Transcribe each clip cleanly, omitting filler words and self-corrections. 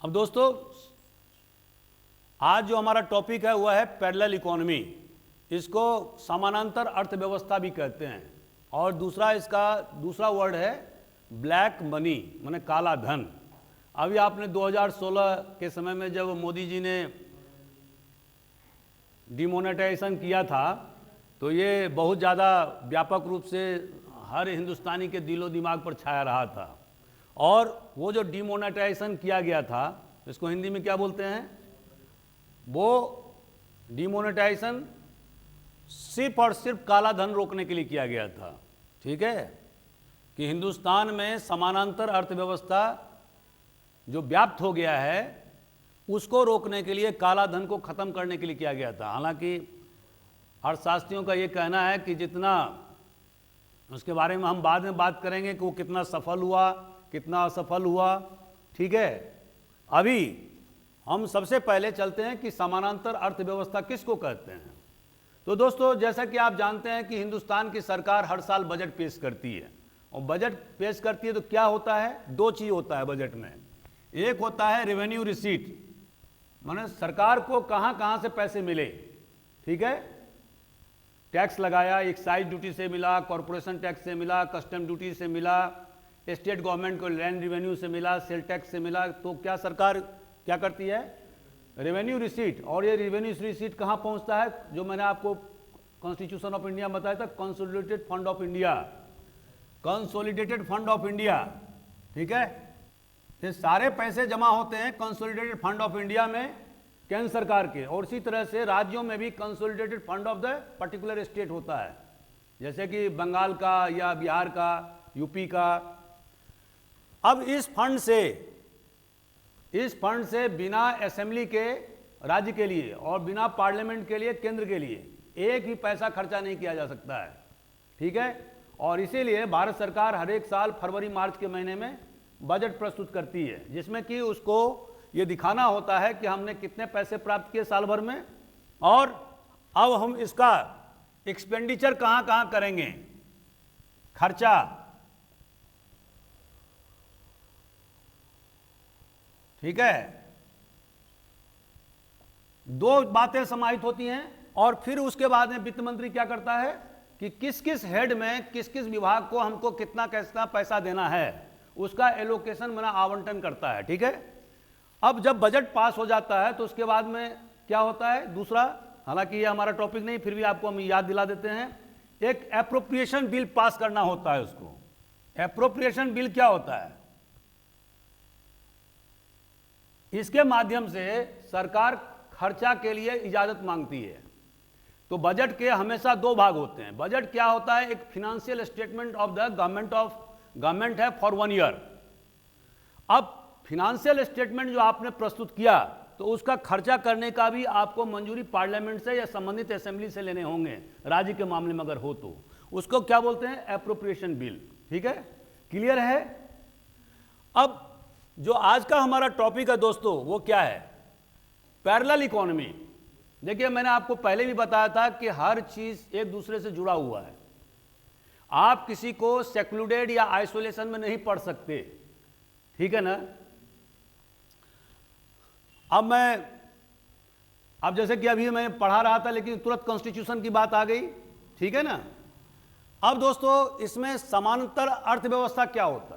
अब दोस्तों, आज जो हमारा टॉपिक है वह है पैरेलल इकोनॉमी। इसको समानांतर अर्थव्यवस्था भी कहते हैं, और दूसरा वर्ड है ब्लैक मनी, माने काला धन। अभी आपने 2016 के समय में जब मोदी जी ने डिमोनेटाइजेशन किया था, तो ये बहुत ज़्यादा व्यापक रूप से हर हिंदुस्तानी के दिलो दिमाग पर छाया रहा था। और वो जो डिमोनेटाइजेशन किया गया था, इसको हिंदी में क्या बोलते हैं, वो डिमोनेटाइजेशन सिर्फ और सिर्फ काला धन रोकने के लिए किया गया था। ठीक है, कि हिंदुस्तान में समानांतर अर्थव्यवस्था जो व्याप्त हो गया है उसको रोकने के लिए, काला धन को खत्म करने के लिए किया गया था। हालांकि अर्थशास्त्रियों का ये कहना है कि जितना, उसके बारे में हम बाद में बात करेंगे कि वो कितना सफल हुआ, कितना असफल हुआ। ठीक है, अभी हम सबसे पहले चलते हैं कि समानांतर अर्थव्यवस्था किसको कहते हैं। तो दोस्तों, जैसा कि आप जानते हैं कि हिंदुस्तान की सरकार हर साल बजट पेश करती है, और बजट पेश करती है तो क्या होता है, दो चीज़ होता है बजट में। एक होता है रेवेन्यू रिसीट, माने सरकार को कहाँ कहाँ से पैसे मिले। ठीक है, टैक्स लगाया, एक्साइज ड्यूटी से मिला, कॉरपोरेशन टैक्स से मिला, कस्टम ड्यूटी से मिला, स्टेट गवर्नमेंट को लैंड रेवेन्यू से मिला, सेल टैक्स से मिला। तो क्या सरकार क्या करती है, रेवेन्यू रिसीट। और ये रेवेन्यू रिसीट कहाँ पहुँचता है, जो मैंने आपको कॉन्स्टिट्यूशन ऑफ इंडिया बताया था, consolidated fund of India, consolidated fund of India. ठीक है, ये सारे पैसे जमा होते हैं कंसोलिडेटेड फंड ऑफ इंडिया में, केंद्र सरकार के। और इसी तरह से राज्यों में भी consolidated fund of the particular state होता है, जैसे कि बंगाल का या बिहार का, यूपी का। अब इस फंड से बिना असेंबली के राज्य के लिए और बिना पार्लियामेंट के लिए केंद्र के लिए एक ही पैसा खर्चा नहीं किया जा सकता है। ठीक है, और इसीलिए भारत सरकार हर एक साल फरवरी मार्च के महीने में बजट प्रस्तुत करती है, जिसमें कि उसको ये दिखाना होता है कि हमने कितने पैसे प्राप्त किए साल भर में, और अब हम इसका एक्सपेंडिचर कहाँ कहाँ करेंगे, खर्चा। ठीक है, दो बातें समाहित होती हैं, और फिर उसके बाद में वित्त मंत्री क्या करता है कि किस किस हेड में, किस किस विभाग को हमको कितना कितना पैसा देना है, उसका एलोकेशन माना आवंटन करता है। ठीक है, अब जब बजट पास हो जाता है तो उसके बाद में क्या होता है दूसरा, हालांकि ये हमारा टॉपिक नहीं, फिर भी आपको हम याद दिला देते हैं, एक एप्रोप्रिएशन बिल पास करना होता है। उसको एप्रोप्रिएशन बिल क्या होता है, इसके माध्यम से सरकार खर्चा के लिए इजाजत मांगती है। तो बजट के हमेशा दो भाग होते हैं। बजट क्या होता है, एक financial statement of the government है फॉर 1 ईयर। अब फिनेंशियल स्टेटमेंट जो आपने प्रस्तुत किया, तो उसका खर्चा करने का भी आपको मंजूरी पार्लियामेंट से या संबंधित असेंबली से लेने होंगे, राज्य के मामले में अगर हो तो। उसको क्या बोलते हैं, एप्रोप्रिएशन बिल। ठीक है, क्लियर है। अब जो आज का हमारा टॉपिक है दोस्तों, वो क्या है, पैरेलल इकोनॉमी। देखिए, मैंने आपको पहले भी बताया था कि हर चीज एक दूसरे से जुड़ा हुआ है। आप किसी को सेक्लूडेड या आइसोलेशन में नहीं पढ़ सकते। ठीक है ना। अब जैसे कि अभी मैं पढ़ा रहा था, लेकिन तुरंत कॉन्स्टिट्यूशन की बात आ गई। ठीक है ना। अब दोस्तों, इसमें समानांतर अर्थव्यवस्था क्या होता है।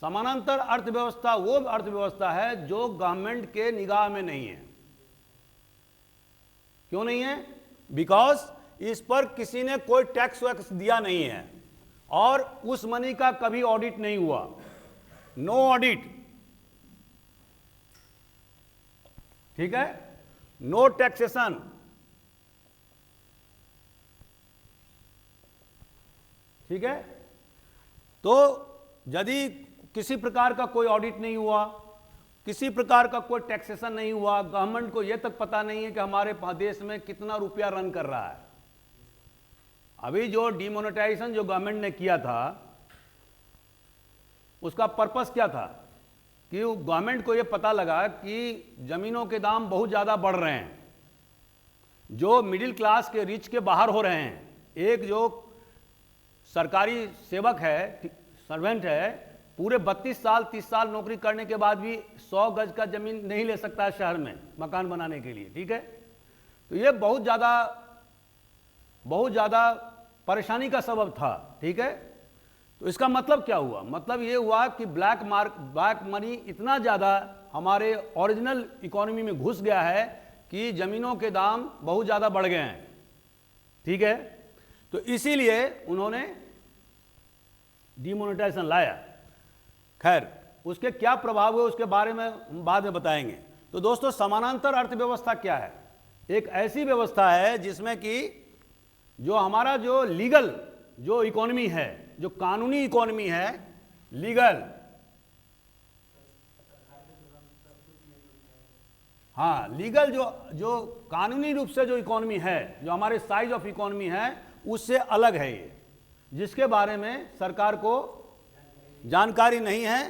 समानांतर अर्थव्यवस्था वो अर्थव्यवस्था है जो गवर्नमेंट के निगाह में नहीं है। क्यों नहीं है, बिकॉज इस पर किसी ने कोई टैक्स वैक्स दिया नहीं है, और उस मनी का कभी ऑडिट नहीं हुआ, नो ऑडिट। ठीक है, नो टैक्सेशन। ठीक है, तो यदि किसी प्रकार का कोई ऑडिट नहीं हुआ, किसी प्रकार का कोई टैक्सेशन नहीं हुआ, गवर्नमेंट को यह तक पता नहीं है कि हमारे देश में कितना रुपया रन कर रहा है। अभी जो डिमोनेटाइजेशन जो गवर्नमेंट ने किया था, उसका पर्पस क्या था कि गवर्नमेंट को यह पता लगा कि जमीनों के दाम बहुत ज़्यादा बढ़ रहे हैं, जो मिडिल क्लास के रिच के बाहर हो रहे हैं। एक जो सरकारी सेवक है, सर्वेंट है, पूरे 32 साल 30 साल नौकरी करने के बाद भी 100 गज का जमीन नहीं ले सकता है शहर में मकान बनाने के लिए, ठीक है। तो ये बहुत ज़्यादा परेशानी का सबब था, ठीक है। तो इसका मतलब क्या हुआ? मतलब ये हुआ कि ब्लैक मनी इतना ज़्यादा हमारे ओरिजिनल इकोनॉमी में घुस गया है कि ज़मीनों के दाम बहुत ज़्यादा बढ़ गए हैं, ठीक है। तो इसीलिए उन्होंने डिमोनेटाइजेशन लाया। खैर, उसके क्या प्रभाव हुए उसके बारे में हम बाद में बताएंगे। तो दोस्तों, समानांतर अर्थव्यवस्था क्या है? एक ऐसी व्यवस्था है जिसमें कि जो हमारा जो लीगल जो इकोनॉमी है, जो कानूनी इकोनॉमी है, लीगल, हाँ, लीगल जो कानूनी रूप से जो इकोनॉमी है, जो हमारे साइज ऑफ इकोनॉमी है, उससे अलग है ये, जिसके बारे में सरकार को जानकारी नहीं है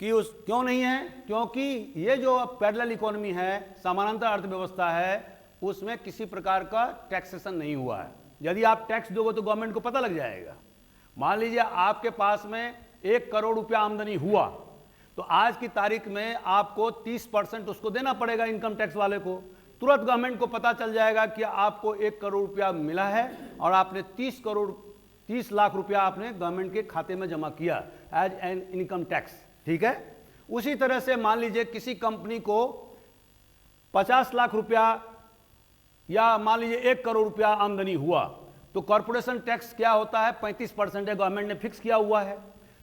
कि क्यों नहीं है? क्योंकि ये जो पैरेलल इकोनॉमी है, समानांतर अर्थव्यवस्था है, उसमें किसी प्रकार का टैक्सेशन नहीं हुआ है। यदि आप टैक्स दोगे तो गवर्नमेंट को पता लग जाएगा। मान लीजिए आपके पास में 1 करोड़ रुपया आमदनी हुआ, तो आज की तारीख में आपको 30% उसको देना पड़ेगा इनकम टैक्स वाले को। तुरंत गवर्नमेंट को पता चल जाएगा कि आपको 1 करोड़ रुपया मिला है और आपने 30 लाख रुपया आपने गवर्नमेंट के खाते में जमा किया एज एन इनकम टैक्स, ठीक है। उसी तरह से मान लीजिए किसी कंपनी को 50 लाख रुपया या मान लीजिए 1 करोड़ रुपया आमदनी हुआ, तो कॉर्पोरेशन टैक्स क्या होता है? 35% है, गवर्नमेंट ने फिक्स किया हुआ है।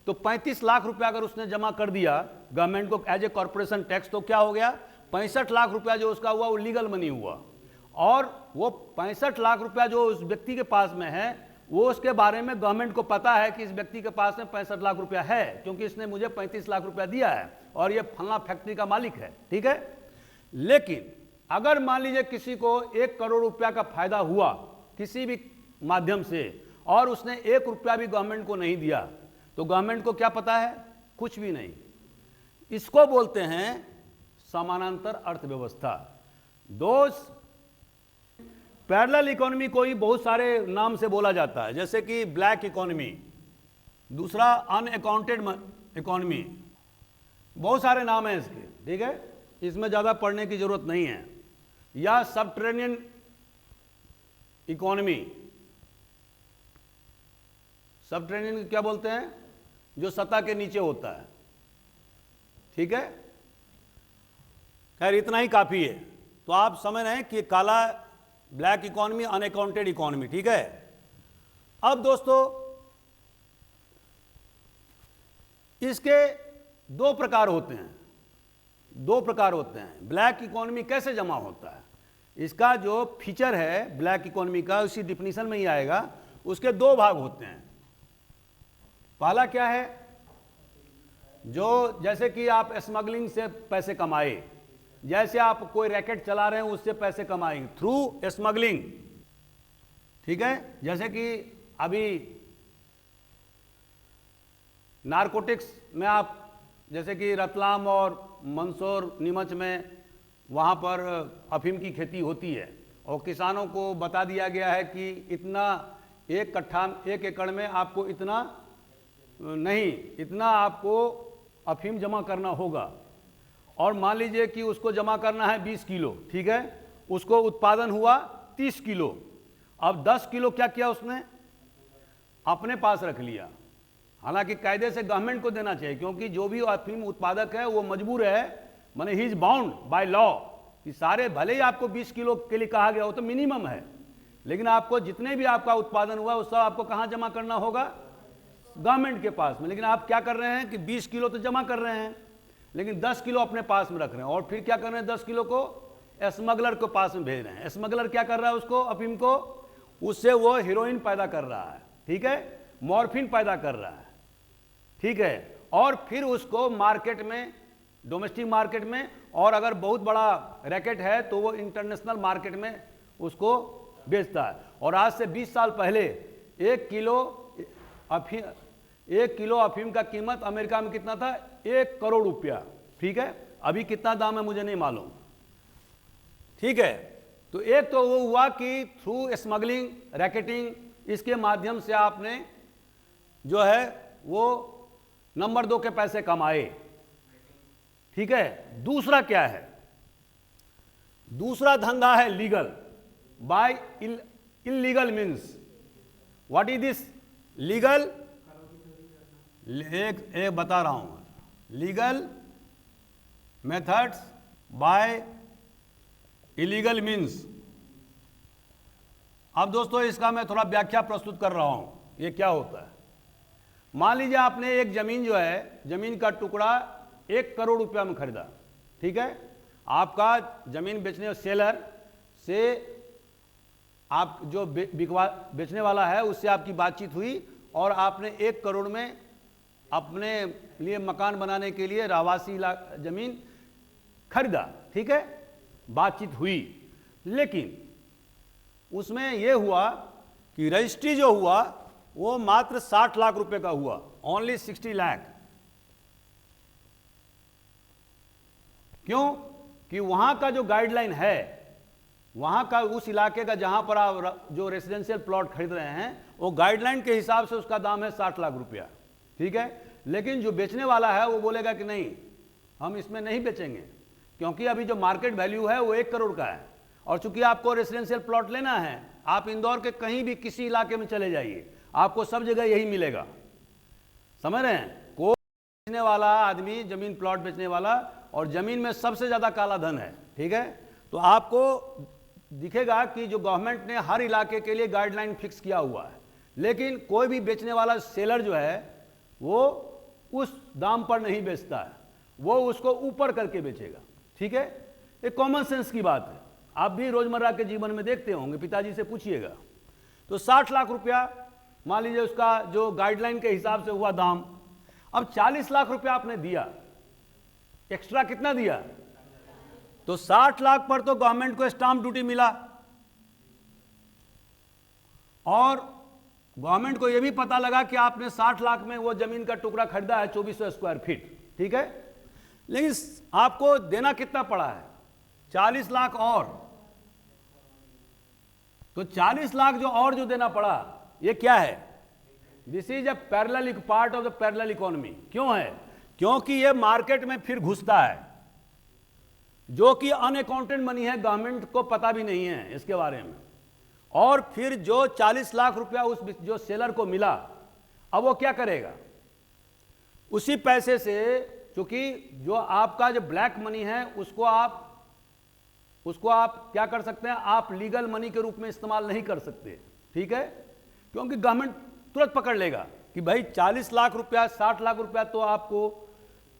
तो 35 लाख रुपया अगर उसने जमा कर दिया गवर्नमेंट को एज ए कॉर्पोरेशन टैक्स, तो क्या हो गया? 65 लाख रुपया जो उसका हुआ वो लीगल मनी हुआ। और वो 65 लाख रुपया जो उस व्यक्ति के पास में है, वो उसके बारे में गवर्नमेंट को पता है कि इस व्यक्ति के पास में 65 लाख रुपया है, क्योंकि इसने मुझे 35 लाख रुपया दिया है और ये फलना फैक्ट्री का मालिक है, ठीक है। लेकिन अगर मान लीजिए किसी को 1 करोड़ रुपया का फायदा हुआ किसी भी माध्यम से और उसने 1 रुपया भी गवर्नमेंट को नहीं दिया, तो गवर्नमेंट को क्या पता है? कुछ भी नहीं। इसको बोलते हैं समानांतर अर्थव्यवस्था। दोस्त, पैरेलल इकोनॉमी को ही बहुत सारे नाम से बोला जाता है, जैसे कि ब्लैक इकोनॉमी, दूसरा अनअकाउंटेड इकोनॉमी, बहुत सारे नाम हैं इसके, ठीक है। इसमें ज़्यादा पढ़ने की जरूरत नहीं है। या सबटेरेनियन इकोनॉमी, सबटेरेनियन क्या बोलते हैं? जो सतह के नीचे होता है, ठीक है। खैर, इतना ही काफ़ी है। तो आप समझ रहे हैं कि काला ब्लैक इकोनॉमी, अनअकाउंटेड इकोनॉमी, ठीक है। अब दोस्तों, इसके 2 प्रकार होते हैं, 2 प्रकार होते हैं। ब्लैक इकोनॉमी कैसे जमा होता है? इसका जो फीचर है ब्लैक इकोनॉमी का, उसी डिफिनीशन में ही आएगा। उसके 2 भाग होते हैं। पहला क्या है? जो जैसे कि आप स्मगलिंग से पैसे कमाए, जैसे आप कोई रैकेट चला रहे हैं उससे पैसे कमाएंगे थ्रू स्मगलिंग, ठीक है। जैसे कि अभी नारकोटिक्स में आप, जैसे कि रतलाम और मंदसौर नीमच में वहाँ पर अफीम की खेती होती है और किसानों को बता दिया गया है कि इतना 1 एकड़ में आपको इतना नहीं, इतना आपको अफीम जमा करना होगा। और मान लीजिए कि उसको जमा करना है 20 किलो, ठीक है। उसको उत्पादन हुआ 30 किलो। अब 10 किलो क्या किया उसने? अपने पास रख लिया। हालांकि कायदे से गवर्नमेंट को देना चाहिए, क्योंकि जो भी अफीम उत्पादक है वो मजबूर है, माने he is bound by law कि सारे, भले ही आपको 20 किलो के लिए कहा गया हो तो मिनिमम है, लेकिन आपको जितने भी आपका उत्पादन हुआ उस सब आपको कहाँ जमा करना होगा? गवर्नमेंट के पास में। लेकिन आप क्या कर रहे हैं कि 20 किलो तो जमा कर रहे हैं, लेकिन 10 किलो अपने पास में रख रहे हैं और फिर क्या कर रहे हैं? 10 किलो को स्मगलर के पास में भेज रहे हैं। स्मगलर क्या कर रहा है? उसको, अफीम को, उससे वो हीरोइन पैदा कर रहा है, ठीक है, मॉर्फिन पैदा कर रहा है, ठीक है। और फिर उसको मार्केट में, डोमेस्टिक मार्केट में, और अगर बहुत बड़ा रैकेट है तो वो इंटरनेशनल मार्केट में उसको बेचता है। और आज से 20 साल पहले 1 किलो अफीम का कीमत अमेरिका में कितना था? 1 करोड़ रुपया, ठीक है। अभी कितना दाम है मुझे नहीं मालूम, ठीक है। तो एक तो वो हुआ कि थ्रू स्मगलिंग, रैकेटिंग, इसके माध्यम से आपने जो है वो नंबर 2 के पैसे कमाए। ठीक है, दूसरा क्या है? दूसरा धंधा है legal, by illegal means. What is this legal? एक बता रहा हूं, legal methods by illegal means. अब दोस्तों इसका मैं थोड़ा व्याख्या प्रस्तुत कर रहा हूं, ये क्या होता है। मान लीजिए आपने एक जमीन जो है, जमीन का टुकड़ा 1 करोड़ रुपया में खरीदा। ठीक है, आपका जमीन बेचने सेलर से आप जो बेचने वाला है उससे आपकी बातचीत हुई और आपने 1 करोड़ में अपने लिए मकान बनाने के लिए रहवासी जमीन खरीदा। ठीक है, बातचीत हुई, लेकिन उसमें यह हुआ कि रजिस्ट्री जो हुआ वो मात्र 60 लाख रुपए का हुआ, ओनली 60 लाख। क्यों? कि वहां का जो गाइडलाइन है, वहां का उस इलाके का जहां पर आप जो रेसिडेंशियल प्लॉट खरीद रहे हैं, वो गाइडलाइन के हिसाब से उसका दाम है 60 लाख रुपया। ठीक है, लेकिन जो बेचने वाला है वो बोलेगा कि नहीं, हम इसमें नहीं बेचेंगे, क्योंकि अभी जो मार्केट वैल्यू है वो 1 करोड़ का है। और चूंकि आपको रेसिडेंशियल प्लॉट लेना है, आप इंदौर के कहीं भी किसी इलाके में चले जाइए, आपको सब जगह यही मिलेगा। समझ रहे हैं? कोई बेचने वाला आदमी, जमीन प्लॉट बेचने वाला, और जमीन में सबसे ज्यादा काला धन है। ठीक है, तो आपको दिखेगा कि जो गवर्नमेंट ने हर इलाके के लिए गाइडलाइन फिक्स किया हुआ है, लेकिन कोई भी बेचने वाला सेलर जो है वो उस दाम पर नहीं बेचता है, वो उसको ऊपर करके बेचेगा। ठीक है, एक कॉमन सेंस की बात है, आप भी रोजमर्रा के जीवन में देखते होंगे, पिताजी से पूछिएगा। तो 60 लाख रुपया मान लीजिए उसका जो गाइडलाइन के हिसाब से हुआ दाम। अब 40 लाख रुपया आपने दिया, एक्स्ट्रा कितना दिया? तो 60 लाख पर तो गवर्नमेंट को स्टाम्प ड्यूटी मिला, और गवर्नमेंट को यह भी पता लगा कि आपने 60 लाख में वो जमीन का टुकड़ा खरीदा है 2400 स्क्वायर फीट। ठीक है, लेकिन आपको देना कितना पड़ा है? 40 लाख और। तो 40 लाख जो देना पड़ा, ये क्या है? This is a parallel part of the parallel economy. क्यों है? क्योंकि ये मार्केट में फिर घुसता है, जो कि अनअकाउंटेड मनी है, गवर्नमेंट को पता भी नहीं है इसके बारे में। और फिर जो 40 लाख रुपया उस जो सेलर को मिला, अब वो क्या करेगा? उसी पैसे से, क्योंकि जो आपका जो ब्लैक मनी है उसको आप क्या कर सकते हैं? आप लीगल मनी के रूप में इस्तेमाल नहीं कर सकते। ठीक है, क्योंकि गवर्नमेंट तुरंत पकड़ लेगा कि भाई 40 लाख रुपया, 60 लाख रुपया तो आपको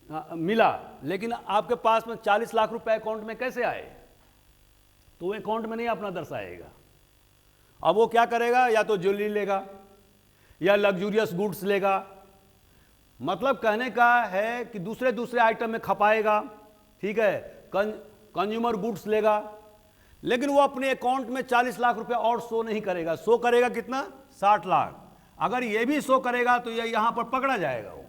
मिला, लेकिन आपके पास में 40 लाख रुपया अकाउंट में कैसे आए? तो वो अकाउंट में नहीं अपना दर्शाएगा। अब वो क्या करेगा? या तो ज्वेलरी लेगा या लग्जूरियस गुड्स लेगा, मतलब कहने का है कि दूसरे आइटम में खपाएगा। ठीक है, कंज्यूमर गुड्स लेगा, लेकिन वो अपने अकाउंट में 40 लाख रुपया और शो नहीं करेगा। शो करेगा कितना? 60 लाख। अगर ये भी शो करेगा तो ये यहां पर पकड़ा जाएगा। वो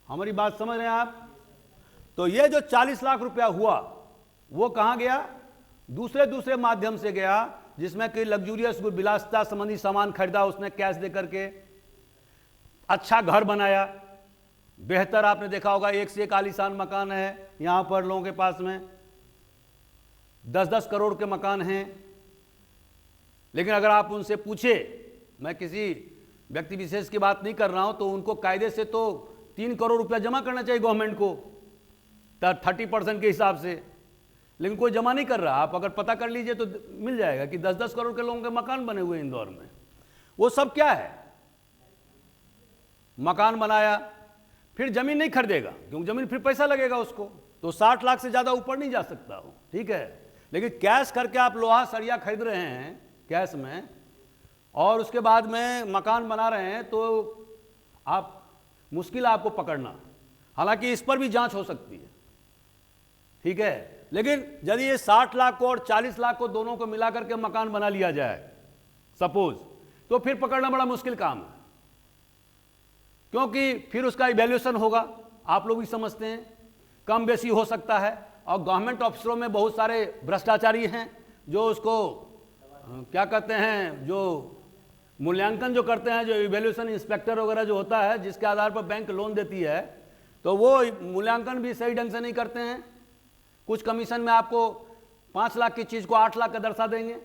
हमारी बात समझ रहे हैं आप? तो ये जो 40 लाख रुपया हुआ वो कहां गया? दूसरे माध्यम से गया, जिसमें कि लग्जूरियस विलासिता संबंधी सामान खरीदा उसने कैश दे करके, अच्छा घर बनाया, बेहतर आपने देखा होगा एक से एक आलीशान मकान है यहां पर लोगों के पास में, 10-10 करोड़ के मकान हैं। लेकिन अगर आप उनसे पूछे, मैं किसी व्यक्ति विशेष की बात नहीं कर रहा हूं, तो उनको कायदे से तो 3 करोड़ रुपया जमा करना चाहिए गवर्नमेंट को 30% के हिसाब से, लेकिन कोई जमा नहीं कर रहा। आप अगर पता कर लीजिए तो मिल जाएगा कि 10-10 करोड़ के लोगों के मकान बने हुए इंदौर में। वो सब क्या है? मकान बनाया, फिर जमीन नहीं खरीदेगा, क्योंकि जमीन फिर पैसा लगेगा उसको, तो 60 लाख से ज्यादा ऊपर नहीं जा सकता हो। ठीक है, लेकिन कैश करके आप लोहा सरिया खरीद रहे हैं कैश में, और उसके बाद में मकान बना रहे हैं, तो आप मुश्किल है आपको पकड़ना। हालांकि इस पर भी जांच हो सकती है। ठीक है, लेकिन यदि ये 60 लाख को और 40 लाख को दोनों को मिलाकर के मकान बना लिया जाए सपोज, तो फिर पकड़ना बड़ा मुश्किल काम है, क्योंकि फिर उसका इवैल्यूएशन होगा। आप लोग भी समझते हैं, कम बेसी हो सकता है, और गवर्नमेंट ऑफिसरों में बहुत सारे भ्रष्टाचारी हैं जो उसको क्या कहते हैं, जो मूल्यांकन जो करते हैं, जो इवैल्यूएशन इंस्पेक्टर वगैरह जो होता है, जिसके आधार पर बैंक लोन देती है, तो वो मूल्यांकन भी सही ढंग से नहीं करते हैं। कुछ कमीशन में आपको 5 लाख की चीज़ को 8 लाख का दर्शा देंगे,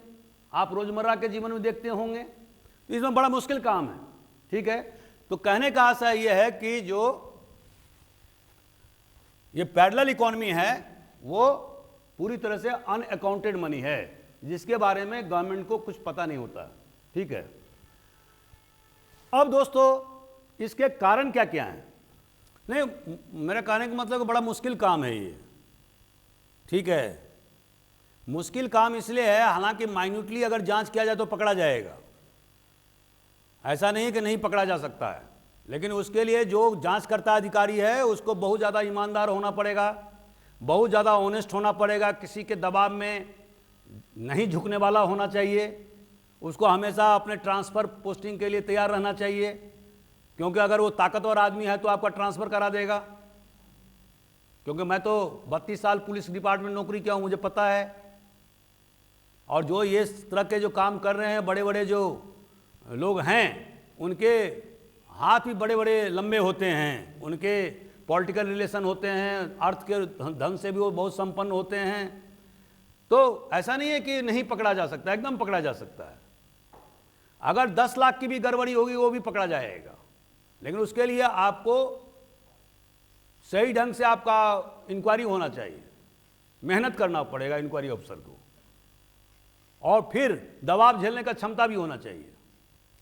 आप रोजमर्रा के जीवन में देखते होंगे। तो इसमें बड़ा मुश्किल काम है। ठीक है, तो कहने का आशय यह है कि जो ये पैरेलल इकोनॉमी है वो पूरी तरह से अनअकाउंटेड मनी है, जिसके बारे में गवर्नमेंट को कुछ पता नहीं होता। ठीक है, अब दोस्तों इसके कारण क्या क्या हैं? नहीं, मेरा कहने का मतलब बड़ा मुश्किल काम है ये। ठीक है, मुश्किल काम इसलिए है, हालांकि माइन्यूटली अगर जांच किया जाए तो पकड़ा जाएगा, ऐसा नहीं कि नहीं पकड़ा जा सकता है, लेकिन उसके लिए जो जांचकर्ता अधिकारी है उसको बहुत ज़्यादा ईमानदार होना पड़ेगा, बहुत ज़्यादा ऑनेस्ट होना पड़ेगा, किसी के दबाव में नहीं झुकने वाला होना चाहिए, उसको हमेशा अपने ट्रांसफ़र पोस्टिंग के लिए तैयार रहना चाहिए, क्योंकि अगर वो ताकतवर आदमी है तो आपका ट्रांसफ़र करा देगा। क्योंकि मैं तो 32 साल पुलिस डिपार्टमेंट में नौकरी किया हूँ, मुझे पता है। और जो ये तरह के जो काम कर रहे हैं, बड़े बड़े जो लोग हैं, उनके हाथ भी बड़े बड़े लंबे होते हैं, उनके पॉलिटिकल रिलेशन होते हैं, अर्थ के धन से भी वो बहुत संपन्न होते हैं। तो ऐसा नहीं है कि नहीं पकड़ा जा सकता, एकदम पकड़ा जा सकता है। अगर 10 लाख की भी गड़बड़ी होगी वो भी पकड़ा जाएगा, लेकिन उसके लिए आपको सही ढंग से आपका इंक्वायरी होना चाहिए, मेहनत करना पड़ेगा इंक्वायरी अफसर को, और फिर दबाव झेलने का क्षमता भी होना चाहिए।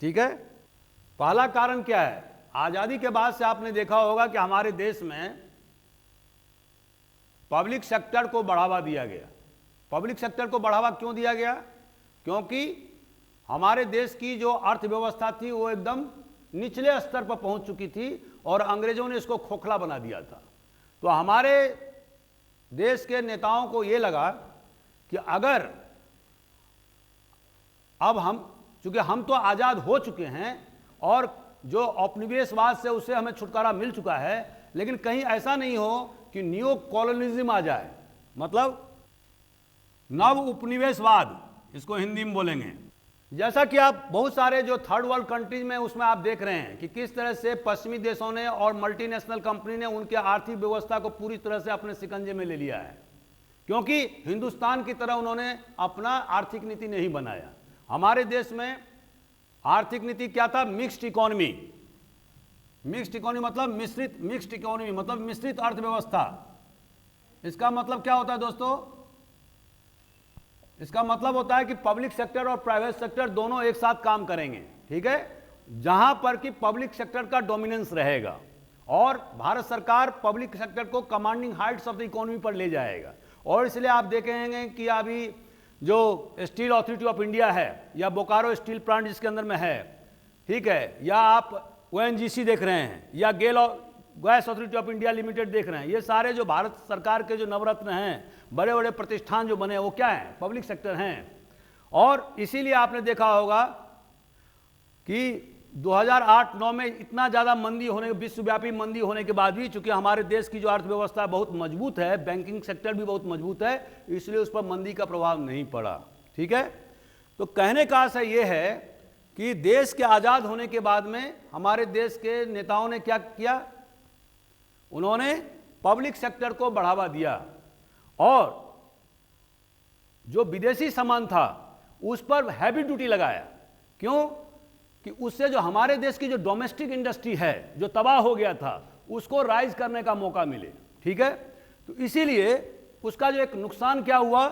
ठीक है, पहला कारण क्या है? आज़ादी के बाद से आपने देखा होगा कि हमारे देश में पब्लिक सेक्टर को बढ़ावा दिया गया। पब्लिक सेक्टर को बढ़ावा क्यों दिया गया? क्योंकि हमारे देश की जो अर्थव्यवस्था थी वो एकदम निचले स्तर पर पहुंच चुकी थी और अंग्रेजों ने इसको खोखला बना दिया था। तो हमारे देश के नेताओं को ये लगा कि अगर अब चूंकि हम तो आज़ाद हो चुके हैं और जो औपनिवेशवाद से उससे हमें छुटकारा मिल चुका है, लेकिन कहीं ऐसा नहीं हो कि न्यू कॉलोनिज्म आ जाए, मतलब नव उपनिवेशवाद, इसको हिंदी में बोलेंगे। जैसा कि आप बहुत सारे जो थर्ड वर्ल्ड कंट्रीज में उसमें आप देख रहे हैं कि किस तरह से पश्चिमी देशों ने और मल्टीनेशनल कंपनी ने उनके आर्थिक व्यवस्था को पूरी तरह से अपने शिकंजे में ले लिया है, क्योंकि हिंदुस्तान की तरह उन्होंने अपना आर्थिक नीति नहीं बनाया। हमारे देश में आर्थिक नीति क्या था? Mixed economy. मिक्स्ड इकोनॉमी मतलब मिक्स्ड इकोनॉमी मतलब मिश्रित अर्थव्यवस्था। इसका मतलब क्या होता है दोस्तों? इसका मतलब होता है कि पब्लिक सेक्टर और प्राइवेट सेक्टर दोनों एक साथ काम करेंगे। ठीक है, जहां पर कि पब्लिक सेक्टर का डोमिनेंस रहेगा और भारत सरकार पब्लिक सेक्टर को commanding Heights of the economy पर ले जाएगा। और इसलिए आप देखेंगे कि अभी जो स्टील अथॉरिटी ऑफ इंडिया है या बोकारो स्टील प्लांट जिसके अंदर में है, ठीक है, या आप ONGC देख रहे हैं या gas authority of India limited देख रहे हैं, ये सारे जो भारत सरकार के जो नवरत्न हैं, बड़े बड़े प्रतिष्ठान जो बने हैं, वो क्या हैं? पब्लिक सेक्टर हैं। और इसीलिए आपने देखा होगा कि 2008-9 में इतना ज़्यादा मंदी होने, विश्वव्यापी मंदी होने के बाद भी, चूंकि हमारे देश की जो अर्थव्यवस्था बहुत मजबूत है, बैंकिंग सेक्टर भी बहुत मजबूत है, इसलिए उस पर मंदी का प्रभाव नहीं पड़ा। ठीक है, तो कहने का आशय ये है कि देश के आज़ाद होने के बाद में हमारे देश के नेताओं ने क्या किया? उन्होंने पब्लिक सेक्टर को बढ़ावा दिया और जो विदेशी सामान था उस पर हैवी ड्यूटी लगाया। क्यों? कि उससे जो हमारे देश की जो डोमेस्टिक इंडस्ट्री है, जो तबाह हो गया था, उसको राइज करने का मौका मिले। ठीक है, तो इसीलिए उसका जो एक नुकसान क्या हुआ,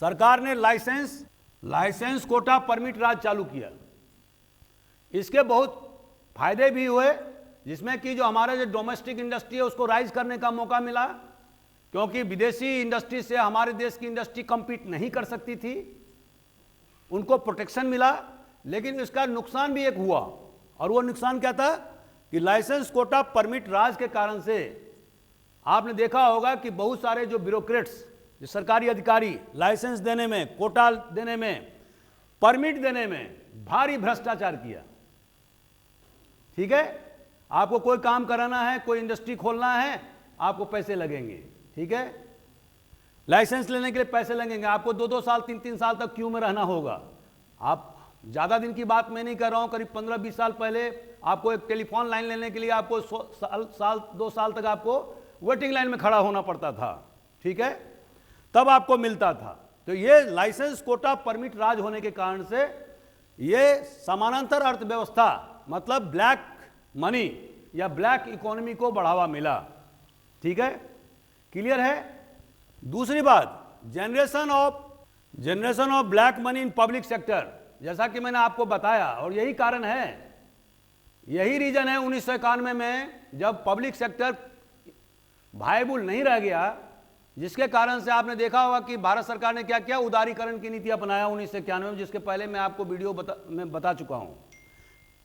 सरकार ने लाइसेंस कोटा परमिट राज चालू किया। इसके बहुत फायदे भी हुए, जिसमें कि जो हमारे जो डोमेस्टिक इंडस्ट्री है उसको राइज करने का मौका मिला, क्योंकि विदेशी इंडस्ट्री से हमारे देश की इंडस्ट्री compete नहीं कर सकती थी, उनको प्रोटेक्शन मिला। लेकिन इसका नुकसान भी एक हुआ, और वो नुकसान क्या था कि लाइसेंस कोटा परमिट राज के कारण से आपने देखा होगा कि बहुत सारे जो ब्यूरोक्रेट्स, जो सरकारी अधिकारी लाइसेंस देने में, कोटा देने में, परमिट देने में भारी भ्रष्टाचार किया। ठीक है, आपको कोई काम कराना है, कोई इंडस्ट्री खोलना है, आपको पैसे लगेंगे। ठीक है, लाइसेंस लेने के लिए पैसे लगेंगे, आपको 2-2 साल 3-3 साल तक क्यू में रहना होगा। आप ज़्यादा दिन की बात मैं नहीं कर रहा हूँ, करीब 15-20 साल पहले आपको एक टेलीफोन लाइन लेने के लिए आपको 2 साल तक आपको वेटिंग लाइन में खड़ा होना पड़ता था, ठीक है, तब आपको मिलता था। तो ये लाइसेंस कोटा परमिट राज होने के कारण से ये समानांतर अर्थव्यवस्था मतलब ब्लैक मनी या ब्लैक इकोनॉमी को बढ़ावा मिला, ठीक है, क्लियर है। दूसरी बात, generation of black money in public sector, जैसा कि मैंने आपको बताया, और यही कारण है, यही रीजन है 1991 में जब पब्लिक सेक्टर वायबल नहीं रह गया, जिसके कारण से आपने देखा होगा कि भारत सरकार ने क्या किया, उदारीकरण की नीति अपनाया 1991 में, जिसके पहले मैं आपको वीडियो में बता चुका हूं।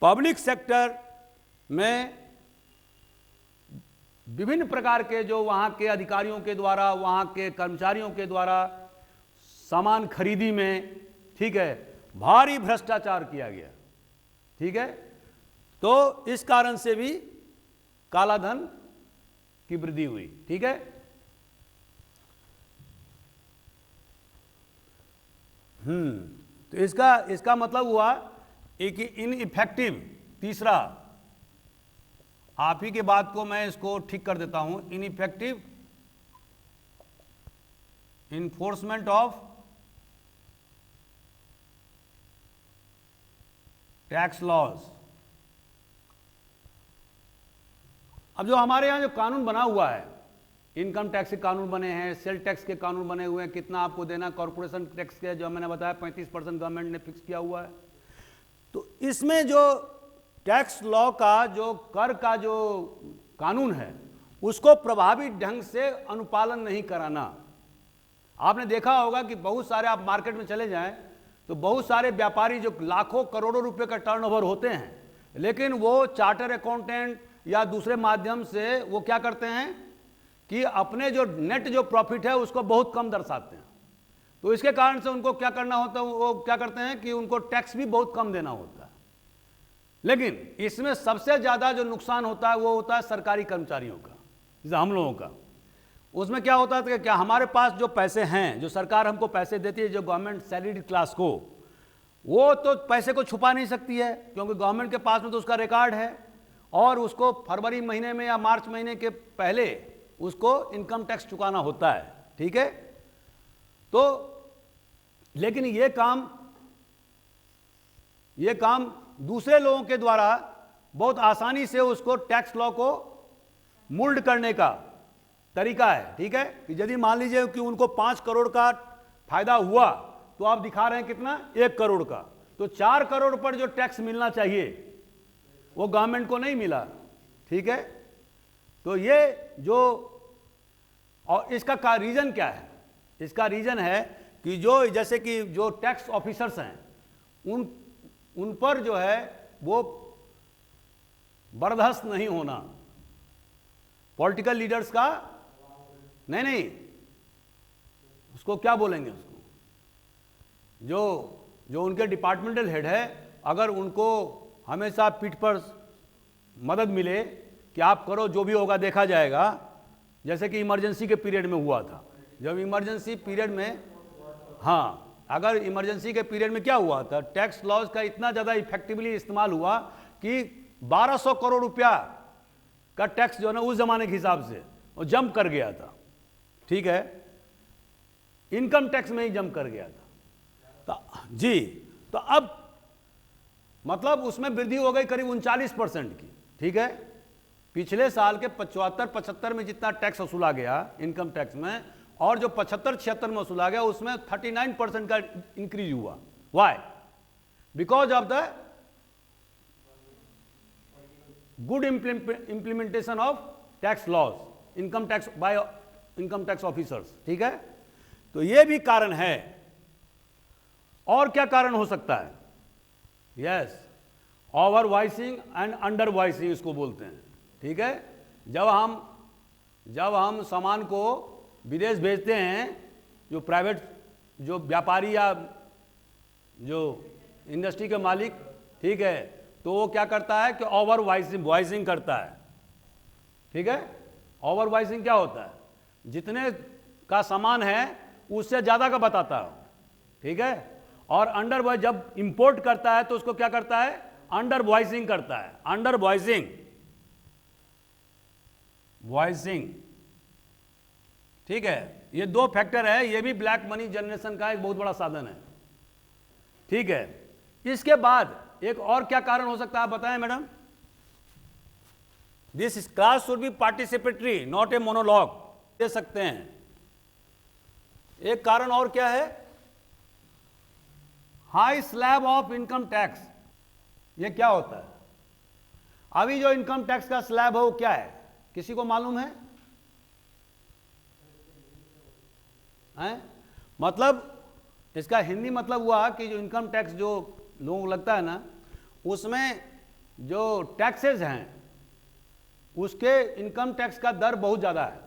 पब्लिक सेक्टर में विभिन्न प्रकार के जो वहां के अधिकारियों के द्वारा, वहां के कर्मचारियों के द्वारा सामान खरीदी में, ठीक है, भारी भ्रष्टाचार किया गया, ठीक है, तो इस कारण से भी काला धन की वृद्धि हुई, ठीक है। तो इसका मतलब हुआ एक इनइफेक्टिव, तीसरा, आप ही के बात को मैं इसको ठीक कर देता हूं, ineffective enforcement of tax laws. अब जो हमारे यहां जो कानून बना हुआ है, इनकम टैक्स के कानून बने हैं, सेल टैक्स के कानून बने हुए हैं, कितना आपको देना, कॉर्पोरेशन टैक्स के जो मैंने बताया 35% गवर्नमेंट ने फिक्स किया हुआ है। तो इसमें जो टैक्स लॉ का जो कर का जो कानून है उसको प्रभावी ढंग से अनुपालन नहीं कराना। आपने देखा होगा कि बहुत सारे, आप मार्केट में चले जाएं तो बहुत सारे व्यापारी जो लाखों करोड़ों रुपए का टर्नओवर होते हैं, लेकिन वो चार्टर अकाउंटेंट या दूसरे माध्यम से वो क्या करते हैं कि अपने जो नेट जो प्रॉफिट है उसको बहुत कम दर्शाते हैं। तो इसके कारण से उनको क्या करना होता है, वो क्या करते हैं कि उनको टैक्स भी बहुत कम देना होता है। लेकिन इसमें सबसे ज्यादा जो नुकसान होता है वो होता है सरकारी कर्मचारियों का, जैसे हम लोगों का। उसमें क्या होता है कि क्या हमारे पास जो पैसे हैं, जो सरकार हमको पैसे देती है, जो गवर्नमेंट सैलरीड क्लास को, वो तो पैसे को छुपा नहीं सकती है, क्योंकि गवर्नमेंट के पास में तो उसका रिकॉर्ड है, और उसको फरवरी महीने में या मार्च महीने के पहले उसको इनकम टैक्स चुकाना होता है, ठीक है। तो लेकिन ये काम दूसरे लोगों के द्वारा बहुत आसानी से उसको टैक्स लॉ को मोल्ड करने का तरीका है, ठीक है। कि यदि मान लीजिए कि उनको 5 करोड़ का फायदा हुआ तो आप दिखा रहे हैं कितना, 1 करोड़ का, तो 4 करोड़ पर जो टैक्स मिलना चाहिए वो गवर्नमेंट को नहीं मिला, ठीक है। तो ये जो, और इसका रीजन क्या है, इसका रीजन है कि जो जैसे कि जो टैक्स ऑफिसर्स हैं उन पर जो है वो बर्दाश्त नहीं होना, पॉलिटिकल लीडर्स का नहीं, उसको क्या बोलेंगे, उसको जो उनके डिपार्टमेंटल हेड है, अगर उनको हमेशा पीठ पर मदद मिले कि आप करो, जो भी होगा देखा जाएगा, जैसे कि इमरजेंसी के पीरियड में हुआ था, जब इमरजेंसी पीरियड में, हाँ, अगर इमरजेंसी के पीरियड में क्या हुआ था, टैक्स लॉज का इतना ज़्यादा इफेक्टिवली इस्तेमाल हुआ कि 1200 करोड़ रुपया का टैक्स जो है ना उस जमाने के हिसाब से वो जंप कर गया था, ठीक है, इनकम टैक्स में ही जंप कर गया था। तो जी, तो अब मतलब उसमें वृद्धि हो गई करीब 39% की, ठीक है। पिछले साल के 75-75 में जितना टैक्स वसूला गया इनकम टैक्स में, और जो 75-76 में वसूला गया उसमें 39% का इंक्रीज हुआ। Why? Because of the good implementation of tax laws, income tax by income tax officers, ठीक है। तो यह भी कारण है। और क्या कारण हो सकता है? Yes, over voicing and under voicing इसको बोलते हैं, ठीक है। जब हम सामान को विदेश भेजते हैं, जो प्राइवेट, जो व्यापारी या जो इंडस्ट्री के मालिक, ठीक है, तो वो क्या करता है कि ओवर वॉइसिंग करता है, ठीक है। ओवर वॉइसिंग क्या होता है? जितने का सामान है उससे ज़्यादा का बताता है, ठीक है। और अंडर वॉइस जब इंपोर्ट करता है तो उसको क्या करता है, अंडर वॉइसिंग करता है, अंडर वॉइसिंग, वॉइसिंग, ठीक है। ये दो फैक्टर है, ये भी ब्लैक मनी जनरेशन का एक बहुत बड़ा साधन है, ठीक है। इसके बाद एक और क्या कारण हो सकता है, आप बताएं madam. This class should be participatory not a monologue, दे सकते हैं। एक कारण और क्या है, high slab of income tax. ये क्या होता है, अभी जो इनकम टैक्स का स्लैब है वो क्या है, किसी को मालूम है? मतलब इसका हिंदी मतलब हुआ कि जो इनकम टैक्स जो लोगों को लगता है ना, उसमें जो टैक्सेस हैं उसके इनकम टैक्स का दर बहुत ज़्यादा है,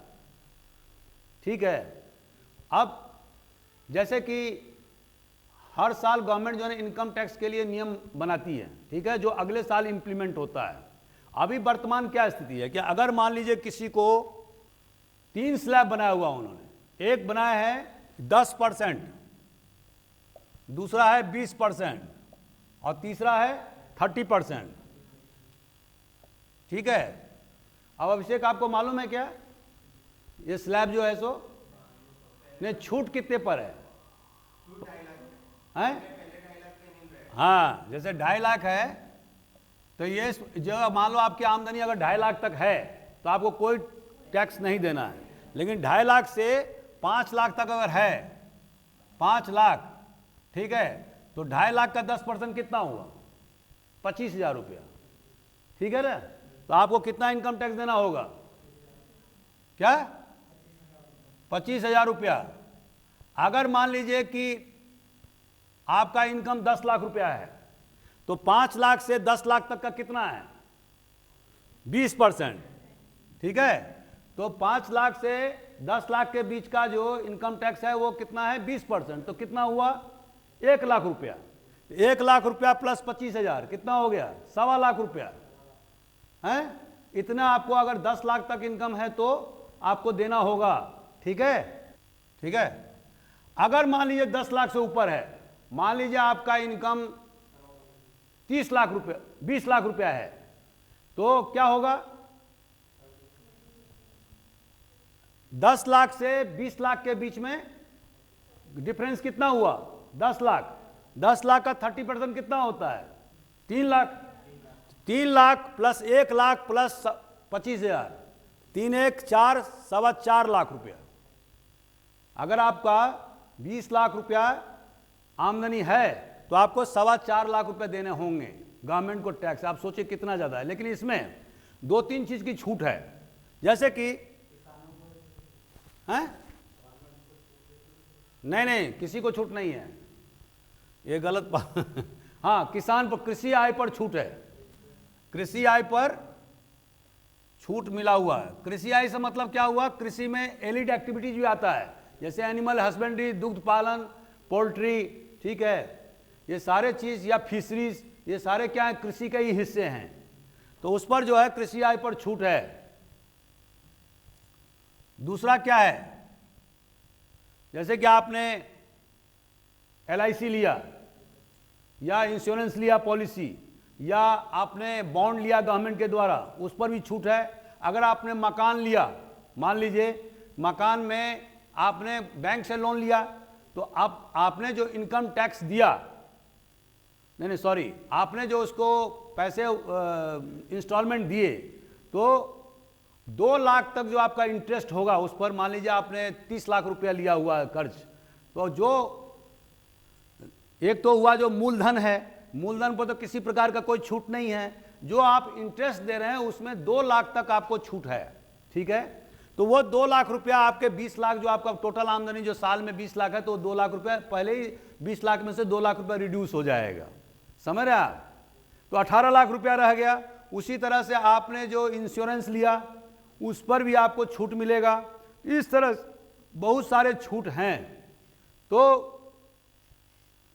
ठीक है। अब जैसे कि हर साल गवर्नमेंट जो है इनकम टैक्स के लिए नियम बनाती है, ठीक है, जो अगले साल इंप्लीमेंट होता है। अभी वर्तमान क्या स्थिति है कि अगर मान लीजिए किसी को 3 स्लैब बनाया हुआ उन्होंने, एक बनाया है 10%, दूसरा है 20% और तीसरा है 30%, ठीक है। अब अभिषेक आपको मालूम है क्या, ये स्लैब जो है सो ने छूट कितने पर है? हाँ, जैसे 2.5 लाख है तो ये जो मान लो आपकी आमदनी अगर 2.5 लाख तक है तो आपको कोई टैक्स नहीं देना है, लेकिन 2.5 लाख से 5 लाख तक अगर है, 5 लाख, ठीक है, तो 2.5 लाख का 10% कितना हुआ? 25,000 रुपया, ठीक है ना। तो आपको कितना इनकम टैक्स देना होगा? क्या? 25,000 रुपया। अगर मान लीजिए कि आपका इनकम 10 लाख रुपया है तो 5 लाख से 10 लाख तक का कितना है? 20%, ठीक है। तो 5 लाख से 10 लाख के बीच का जो इनकम टैक्स है वो कितना है? 20%। तो कितना हुआ? 1 लाख रुपया। 1 लाख रुपया प्लस 25,000 कितना हो गया? 1.25 लाख रुपया है। इतना आपको अगर 10 लाख तक इनकम है तो आपको देना होगा, ठीक है, ठीक है। अगर मान लीजिए 10 लाख से ऊपर है, मान लीजिए आपका इनकम 30 लाख रुपया, 20 लाख रुपया है, तो क्या होगा? 10 लाख से 20 लाख के बीच में डिफरेंस कितना हुआ? 10 लाख। 10 लाख का 30% कितना होता है? 3 लाख। 3 लाख प्लस 1 लाख प्लस 25,000, 3 1 4, 4.25 लाख रुपया। अगर आपका 20 लाख रुपया आमदनी है तो आपको 4.25 लाख रुपए देने होंगे गवर्नमेंट को टैक्स। आप सोचिए कितना ज़्यादा है। लेकिन इसमें 2-3 चीज़ की छूट है, जैसे कि हैं? नहीं, किसी को छूट नहीं है, ये गलत बात। हाँ, किसान पर कृषि आय पर छूट है, कृषि आय पर छूट मिला हुआ है। कृषि आय से मतलब क्या हुआ? कृषि में एलिड एक्टिविटीज भी आता है, जैसे एनिमल हस्बेंड्री, दुग्ध पालन, पोल्ट्री, ठीक है, ये सारे चीज़, या फिशरीज, ये सारे क्या है? कृषि के ही हिस्से हैं। तो उस पर जो है कृषि आय पर छूट है। दूसरा क्या है? जैसे कि आपने LIC लिया या इंश्योरेंस लिया पॉलिसी, या आपने बॉन्ड लिया गवर्नमेंट के द्वारा, उस पर भी छूट है। अगर आपने मकान लिया, मान लीजिए मकान में आपने बैंक से लोन लिया, तो अब आपने जो इनकम टैक्स दिया, नहीं सॉरी, आपने जो उसको पैसे इंस्टॉलमेंट दिए, तो 2 लाख तक जो आपका इंटरेस्ट होगा उस पर, मान लीजिए आपने 30 लाख रुपया लिया हुआ है कर्ज, तो जो एक तो हुआ जो मूलधन है, मूलधन पर तो किसी प्रकार का कोई छूट नहीं है। जो आप इंटरेस्ट दे रहे हैं उसमें 2 लाख तक आपको छूट है, ठीक है। तो वो 2 लाख रुपया आपके 20 लाख, जो आपका टोटल आमदनी जो साल में 20 लाख है, तो 2 लाख रुपया पहले ही 20 लाख में से 2 लाख रुपया रिड्यूस हो जाएगा, समझ रहे आप? तो 18 लाख रुपया रह गया। उसी तरह से आपने जो इंश्योरेंस लिया उस पर भी आपको छूट मिलेगा। इस तरह बहुत सारे छूट हैं। तो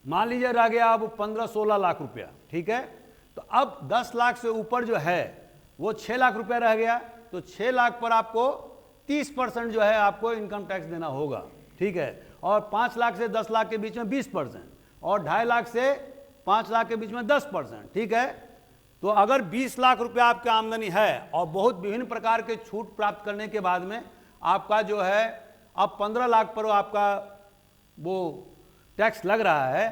मान लीजिए रह गया अब 15-16 लाख रुपया, ठीक है। तो अब 10 लाख से ऊपर जो है वो 6 लाख रुपया रह गया। तो 6 लाख पर आपको 30% जो है आपको इनकम टैक्स देना होगा, ठीक है। और 5 लाख से 10 लाख के बीच में 20%, और 2.5 लाख से 5 लाख के बीच में 10%, ठीक है। तो अगर 20 लाख रुपया आपकी आमदनी है और बहुत विभिन्न प्रकार के छूट प्राप्त करने के बाद में आपका जो है अब 15 लाख पर आपका वो टैक्स लग रहा है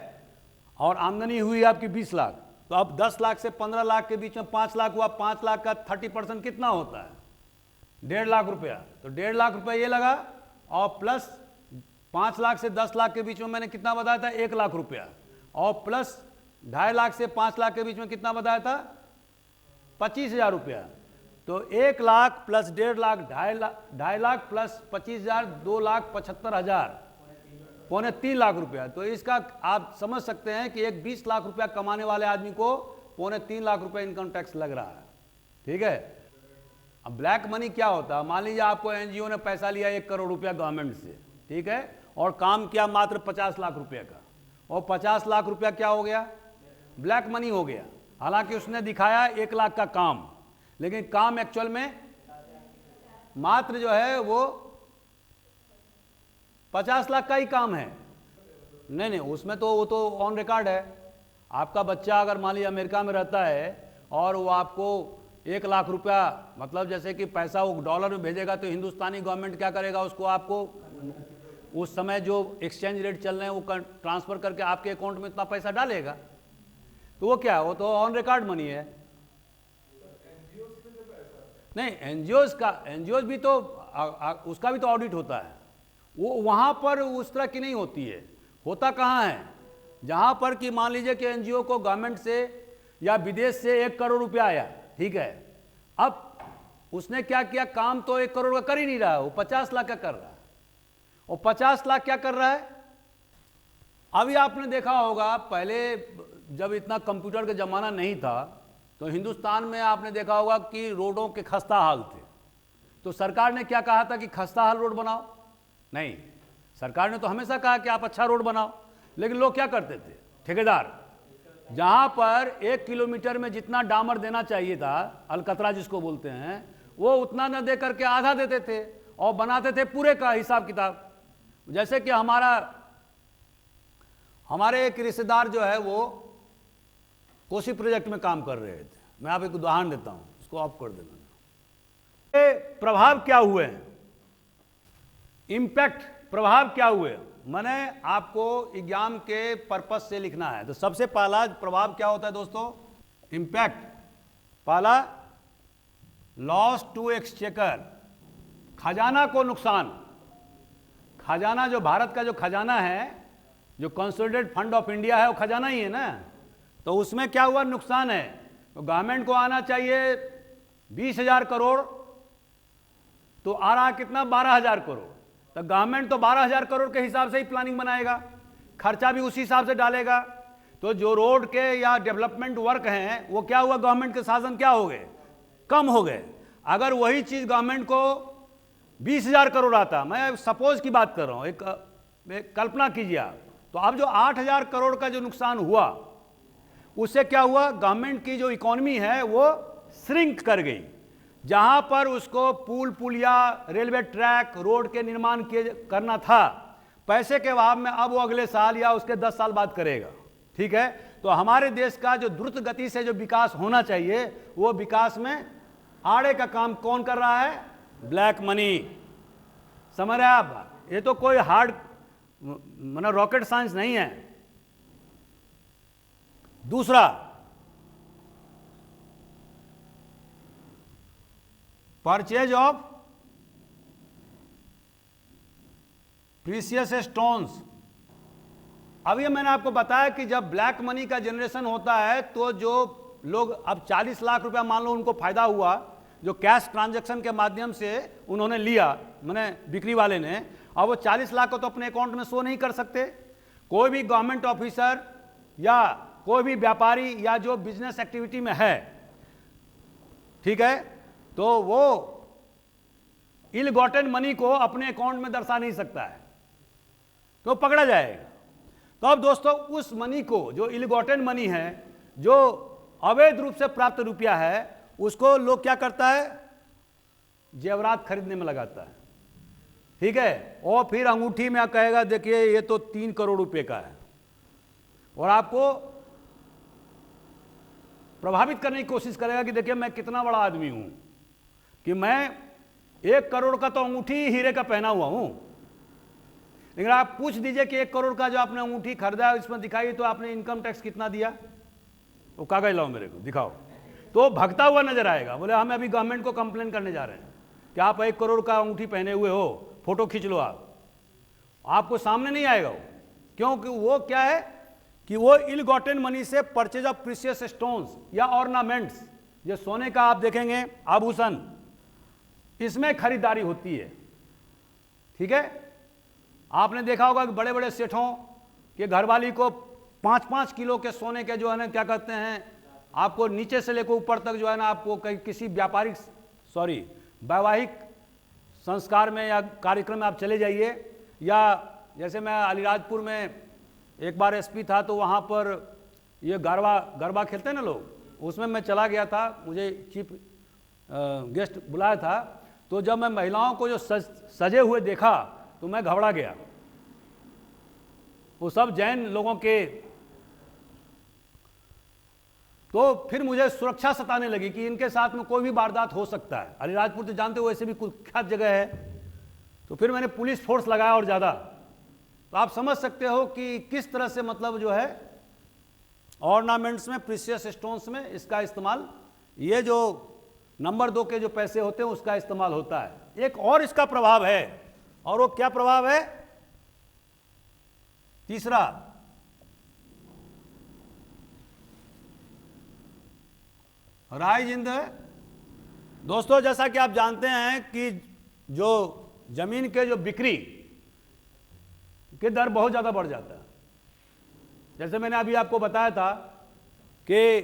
और आमदनी हुई आपकी 20 लाख, तो अब 10 लाख से 15 लाख के बीच में 5 लाख हुआ, 5 लाख का 30% कितना होता है? 1.5 लाख रुपया। तो 1.5 लाख रुपया ये लगा और प्लस 5 लाख से 10 लाख के बीच में मैंने कितना बताया था? 1 लाख रुपया, और प्लस 2.5 लाख से 5 लाख के बीच में कितना बताया था? 25,000 रुपया। तो 1 लाख प्लस 1.5 लाख, 2.5 लाख प्लस 25,000, 2,75,000, 2.25 लाख रुपया। तो इसका आप समझ सकते हैं कि एक 20 लाख रुपया कमाने वाले आदमी को 2.25 लाख रुपया इनकम टैक्स लग रहा है, ठीक है। अब ब्लैक मनी क्या होता है? मान लीजिए आपको एनजीओ ने पैसा लिया 1 करोड़ रुपया गवर्नमेंट से, ठीक है, और काम किया मात्र 50 लाख रुपये का, और 50 लाख रुपया क्या हो गया? ब्लैक मनी हो गया। हालांकि उसने दिखाया 1 लाख का काम, लेकिन काम एक्चुअल में मात्र जो है वो 50 लाख का ही काम है। नहीं, उसमें तो वो तो ऑन रिकॉर्ड है। आपका बच्चा अगर मान लीजिए अमेरिका में रहता है और वो आपको 1 लाख रुपया, मतलब जैसे कि पैसा वो डॉलर में भेजेगा, तो हिंदुस्तानी गवर्नमेंट क्या करेगा? उसको आपको उस समय जो एक्सचेंज रेट चल रहे हैं वो ट्रांसफर करके आपके अकाउंट में इतना पैसा डालेगा। तो वो क्या, वो तो ऑन रिकॉर्ड मनी है। नहीं, एनजीओ भी तो उसका भी तो ऑडिट होता है। वो वहां पर उस तरह की नहीं होती है। होता कहाँ है? जहां पर कि मान लीजिए कि एनजीओ को गवर्नमेंट से या विदेश से 1 करोड़ रुपया आया, ठीक है। अब उसने क्या किया? काम तो 1 करोड़ का कर ही नहीं रहा है, वो 50 लाख का कर रहा है। और 50 लाख क्या कर रहा है? अभी आपने देखा होगा पहले जब इतना कंप्यूटर का जमाना नहीं था तो हिंदुस्तान में आपने देखा होगा कि रोडों के खस्ता हाल थे। तो सरकार ने क्या कहा था कि खस्ता हाल रोड बनाओ? नहीं, सरकार ने तो हमेशा कहा कि आप अच्छा रोड बनाओ। लेकिन लोग क्या करते थे? ठेकेदार जहां पर 1 किलोमीटर में जितना डामर देना चाहिए था, अलकतरा जिसको बोलते हैं, वो उतना न दे करके आधा देते थे और बनाते थे पूरे का हिसाब किताब। जैसे कि हमारे एक रिश्तेदार जो है वो कोसी प्रोजेक्ट में काम कर रहे थे। मैं आप एक उदाहरण देता हूं, इसको ऑफ कर देना। ये प्रभाव क्या हुए हैं, इंपैक्ट प्रभाव क्या हुए, मैंने आपको एग्जाम के पर्पस से लिखना है। तो सबसे पहला प्रभाव क्या होता है दोस्तों? इंपैक्ट। पहला, लॉस टू एक्सचेकर, खजाना को नुकसान। खजाना जो भारत का जो खजाना है, जो कंसोलिडेटेड फंड ऑफ इंडिया है, वो खजाना ही है ना। तो उसमें क्या हुआ? नुकसान है। तो गवर्नमेंट को आना चाहिए 20,000 करोड़, तो आ रहा कितना? 12,000 करोड़। तो गवर्नमेंट तो 12,000 करोड़ के हिसाब से ही प्लानिंग बनाएगा, खर्चा भी उसी हिसाब से डालेगा। तो जो रोड के या डेवलपमेंट वर्क हैं वो क्या हुआ? गवर्नमेंट के साधन क्या हो गए? कम हो गए। अगर वही चीज गवर्नमेंट को 20,000 करोड़ आता, मैं सपोज की बात कर रहा हूं, एक कल्पना कीजिए आप, तो अब जो 8,000 करोड़ का जो नुकसान हुआ, उससे क्या हुआ? गवर्नमेंट की जो इकोनॉमी है वो श्रिंक कर गई। जहां पर उसको पुल पुलिया, रेलवे ट्रैक, रोड के निर्माण करना था, पैसे के अभाव में अब वो अगले साल या उसके 10 साल बाद करेगा, ठीक है। तो हमारे देश का जो द्रुत गति से जो विकास होना चाहिए, वो विकास में आड़े का काम कौन कर रहा है? Black money. समझ रहे हैं आप? ये तो कोई हार्ड मतलब रॉकेट साइंस नहीं है। दूसरा, परचेज ऑफ प्रीशियस स्टोन्स। अब ये मैंने आपको बताया कि जब ब्लैक मनी का जनरेशन होता है तो जो लोग अब 40 लाख रुपया मान लो उनको फायदा हुआ, जो कैश ट्रांजैक्शन के माध्यम से उन्होंने लिया, मैंने बिक्री वाले ने, अब वो 40 लाख को तो अपने अकाउंट में शो नहीं कर सकते। कोई भी गवर्नमेंट ऑफिसर या कोई भी व्यापारी या जो बिजनेस एक्टिविटी में है, ठीक है, तो वो इल गॉटन मनी को अपने अकाउंट में दर्शा नहीं सकता है, तो पकड़ा जाएगा। तो अब दोस्तों उस मनी को, जो इल गॉटन मनी है, जो अवैध रूप से प्राप्त रुपया है, उसको लोग क्या करता है? जेवरात खरीदने में लगाता है, ठीक है। और फिर अंगूठी में कहेगा देखिए ये तो 3 करोड़ रुपए का है। और आपको प्रभावित करने की कोशिश करेगा कि देखिए मैं कितना बड़ा आदमी हूं, कि मैं 1 करोड़ का तो अंगूठी हीरे का पहना हुआ हूं। लेकिन आप पूछ दीजिए कि 1 करोड़ का जो आपने अंगूठी खरीदा है इसमें दिखाइए तो आपने इनकम टैक्स कितना दिया, वो कागज लाओ मेरे को दिखाओ, तो भगता हुआ नजर आएगा। बोले हम अभी गवर्नमेंट को कंप्लेन करने जा रहे हैं कि आप 1 करोड़ का अंगूठी पहने हुए हो, फोटो खींच लो। आपको सामने नहीं आएगा वो, क्योंकि वो क्या है कि वो इल गॉटेन मनी से परचेज ऑफ प्रीशियस स्टोन्स या ऑर्नामेंट्स, ये सोने का आप देखेंगे आभूषण, इसमें खरीदारी होती है। ठीक है, आपने देखा होगा कि बड़े बड़े सेठों के घरवाली को 5-5 किलो के सोने के जो है ना क्या कहते हैं, आपको नीचे से लेकर ऊपर तक जो है ना, आपको किसी वैवाहिक संस्कार में या कार्यक्रम में आप चले जाइए, या जैसे मैं अलीराजपुर में एक बार एसपी था तो वहाँ पर ये गरबा खेलते हैं ना लोग, उसमें मैं चला गया था, मुझे चीफ गेस्ट बुलाया था। तो जब मैं महिलाओं को जो सजे हुए देखा तो मैं घबरा गया। वो सब जैन लोगों के, तो फिर मुझे सुरक्षा सताने लगी कि इनके साथ में कोई भी वारदात हो सकता है। अलीराजपुर तो जानते हो वैसे भी कुख्यात जगह है, तो फिर मैंने पुलिस फोर्स लगाया और ज़्यादा। तो आप समझ सकते हो कि किस तरह से मतलब जो है ऑर्नामेंट्स में, प्रीशियस स्टोन्स में इसका इस्तेमाल, ये जो नंबर 2 के जो पैसे होते हैं उसका इस्तेमाल होता है। एक और इसका प्रभाव है, और वो क्या प्रभाव है? तीसरा, राइज इन द, दोस्तों जैसा कि आप जानते हैं कि जो जमीन के जो बिक्री के दर बहुत ज्यादा बढ़ जाता है। जैसे मैंने अभी आपको बताया था कि